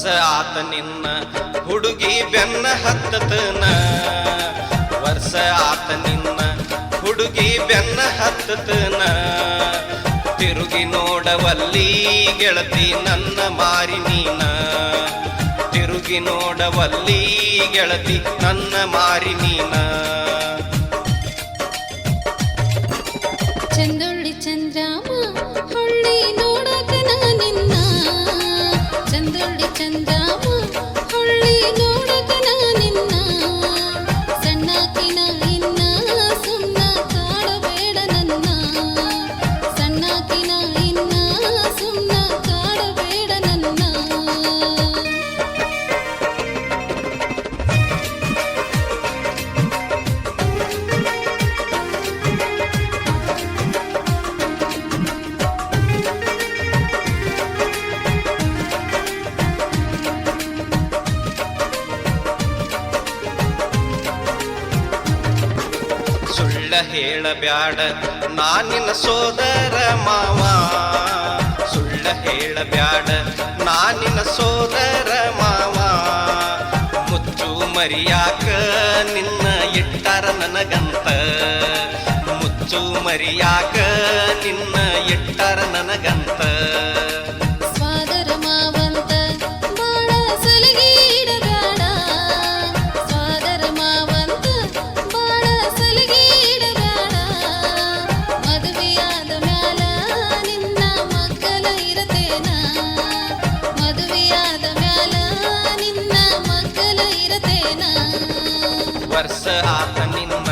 ವರ್ಷ ಆತ ನಿನ್ನ ಹುಡುಗಿ ಬೆನ್ನ ಹತ್ತತನ, ವರ್ಷ ಆತ ನಿನ್ನ ಹುಡುಗಿ ಬೆನ್ನ ಹತ್ತತನ. ತಿರುಗಿ ನೋಡವಲ್ಲಿ ಗೆಳತಿ ನನ್ನ ಮಾರಿ ನೀನ, ತಿರುಗಿ ನೋಡವಲ್ಲಿ ಗೆಳತಿ ನನ್ನ ಮಾರಿ ನೀನ. ಚಂದೊಳ್ಳಿ ಚಂದ್ರಾಮ ಹೊಳ್ಳಿ ನೋಡಕ ನಿನ್ನ, ಚಂದೊಳ್ಳಿ ಚಂದ್ರಾಮ ಹೊಳ್ಳಿ ನೋಡಕ ನಿನ್ನ. ಸಣ್ಣಕಿನ ಇನ್ನ ಸುಮ್ಮ ಕಾಡಬೇಡ ನನ್ನ, ಸಣ್ಣಕಿನ ಇನ್ನ ಸುಮ್ಮ ಕಾಡಬೇಡ ನನ್ನ. ಸುಳ್ಳ ಹೇಳಬ್ಯಾಡ ನಾನಿನ ಸೋದರ ಮಾವ, ಸುಳ್ಳ ಹೇಳಬ್ಯಾಡ ನಾನಿನ ಸೋದರ ಮಾವ. ಮುಚ್ಚು ಮರಿಯಾಕ ನಿನ್ನ ಇಟ್ಟಾರ ನನಗಂತ, ಮುಚ್ಚು ಮರಿಯಾಕ ನಿನ್ನ ಇಟ್ಟಾರ ನನಗಂತ. ಸ್ವಾದರ ಮಾವಂತ ಬಾಳ ಸಲಿಗೆ ಇಡಬೇಡ, ಸ್ವಾದರ ಮಾವಂತ ಬಾಳ ಸಲಿಗೆ ಇಡಬೇಡ. ಮದುವೆಯಾದ ಮ್ಯಾಲ ನಿನ್ನ ಮಕ್ಕಳ ಇರತೇನ, ಮದುವೆಯಾದ ಮ್ಯಾಲ ನಿನ್ನ ಮಕ್ಕಳ ಇರತೇನ. ವರ್ಷ ಆತ ನಿನ್ನ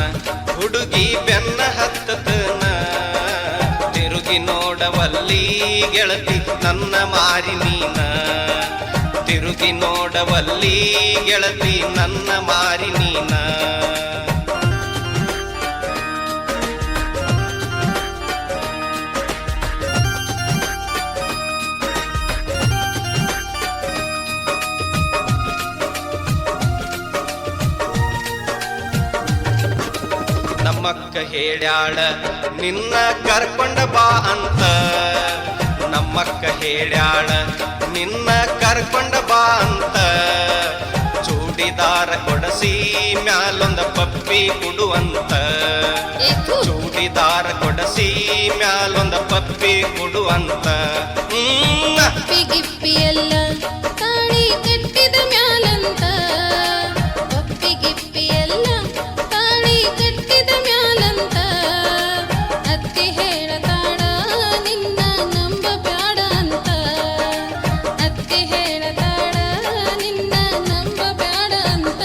ಹುಡುಗಿ ಬೆನ್ನ ಹತ್ತತನ, ತಿರುಗಿ ನೋಡವಲ್ಲಿ ಗೆಳತಿ ನನ್ನ ಮಾರಿ ನೀನ, ತಿರುಗಿ ನೋಡವಲ್ಲಿ ಗೆಳತಿ ನನ್ನ ಮಾರಿ ನೀನ. ನಮ್ಮಕ್ಕ ಹೇಳ್ಯಾಳ ನಿನ್ನ ಕರ್ಕೊಂಡ ಬಾ ಅಂತ, ನಮ್ಮಕ್ಕ ಹೇಳ್ಯಾಳ ನಿನ್ನ ಕರ್ಕೊಂಡ ಬಾ ಅಂತ. ಚೂಡಿದಾರ ಕೊಡಸಿ ಮ್ಯಾಲೊಂದ ಪಪ್ಪಿ ಕೊಡುವಂತ, ಚೂಡಿದಾರ ಕೊಡಸಿ ಮ್ಯಾಲೊಂದ ಪಪ್ಪಿ ಕೊಡುವಂತ. ಪಪ್ಪಿ ಗಿಪ್ಪಿ ಎಲ್ಲ ತಾಳಿ ಕಟ್ಟಿದ ಮ್ಯಾಲಂತ, ಪಪ್ಪಿ ಗಿಪ್ಪಿ ಎಲ್ಲ ತಾಳಿ ಕಟ್ಟಿದ ಮ್ಯಾಲಂತ. ಅತ್ತಿ ಹೇಳತಾಳ ನಿನ್ನ ನಂಬಬ್ಯಾಡ ಅಂತ, ಅತ್ತಿ ಹೇಳತಾಳ ನಿನ್ನ ನಂಬಬ್ಯಾಡ ಅಂತ.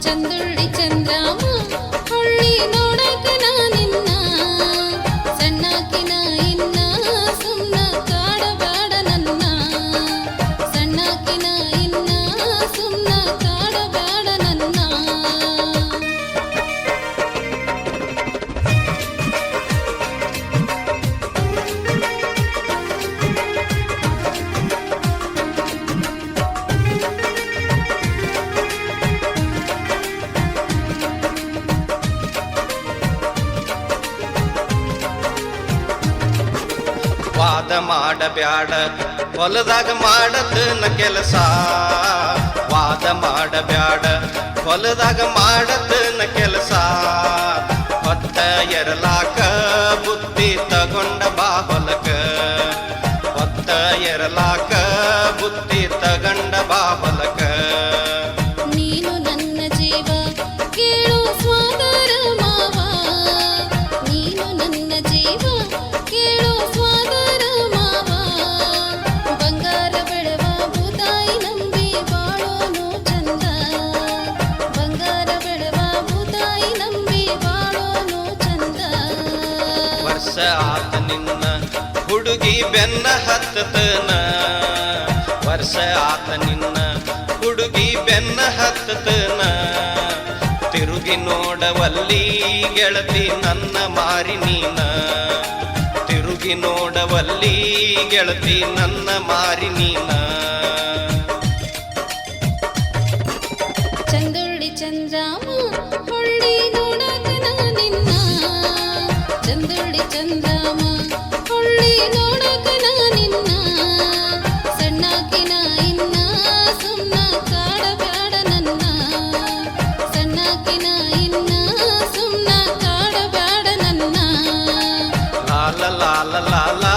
ಚಂದುಳ್ಳಿ ಚಂದ್ರಾಮ ಹೊಳ್ಳಿ ನೋಡಕ ನಿನ್ನ, ಸಣ್ಣಕಿನ ಇನ್ನ ಸುಮ್ಮ ಕಾಡಬೇಡ ನನ್ನ, ಸಣ್ಣಕಿನ ಇನ್ನ ಸುಮ್ಮ ಕಾಡಬೇಡ ನನ್ನ. ವಾದ ಮಾಡಬ್ಯಾಡ ಹೊಲದಾಗ ಮಾಡದನ ಕೆಲಸ, ವಾದ ಮಾಡಬ್ಯಾಡ ಹೊಲದಾಗ ಮಾಡದನ ಕೆಲಸ. ಹೊತ್ತ ಎರಲಾಕ ಬುದ್ಧಿ ತಗೊಂಡ ಬಾ ಹೊಲಕ, ಹೊತ್ತ ಎರಲಾಕ ಬುದ್ಧಿ ತಗೊಂಡ ಬಾ ಹೊಲಕ. ನೀನು ನನ್ನ ಜೀವ ಕೇಳು ಸ್ವಾದರ ಮಾವ, ನೀನು ನನ್ನ ಜೀವ ಕೇಳು ಸ್ವಾದರ ಮಾವ. ಬಂಗಾರ ಬೆಳವ ಭೂತಾಯಿ ನಂಬಿ ಬಾಳೋನು ಚಂದ, ಬಂಗಾರ ಬೆಳವ ಭೂತಾಯಿ ನಂಬಿ ಬಾಳೋನು ಚಂದ. ವರ್ಷ ಆತ ನಿನ್ನ ಹುಡುಗಿ ಬೆನ್ನ ಹತ್ತತನ, ವರ್ಷ ಆತ ನಿನ್ನ ಹುಡುಗಿ ಬೆನ್ನ ಹತ್ತತನ. ತಿರುಗಿ ನೋಡವಲ್ಲಿ ಗೆಳತಿ ನನ್ನ ಮಾರಿ ನೀನ, ತಿರುಗಿ ನೋಡವಲ್ಲಿ ಗೆಳತಿ ನನ್ನ ಮಾರಿ ನೀನ. ಚಂದುಳ್ಳಿ ಚಂದ್ರಾಮ ಹೊಳ್ಳಿ ನೋಡಕ ನಿನ್ನ, ಚಂದುಳ್ಳಿ ಚಂದ್ರಾಮ ಹೊಳ್ಳಿ ನೋಡಕ ನಿನ್ನ. ಸಣ್ಣಕಿನ ಇನ್ನ ಲಾಲ ಲಾಲ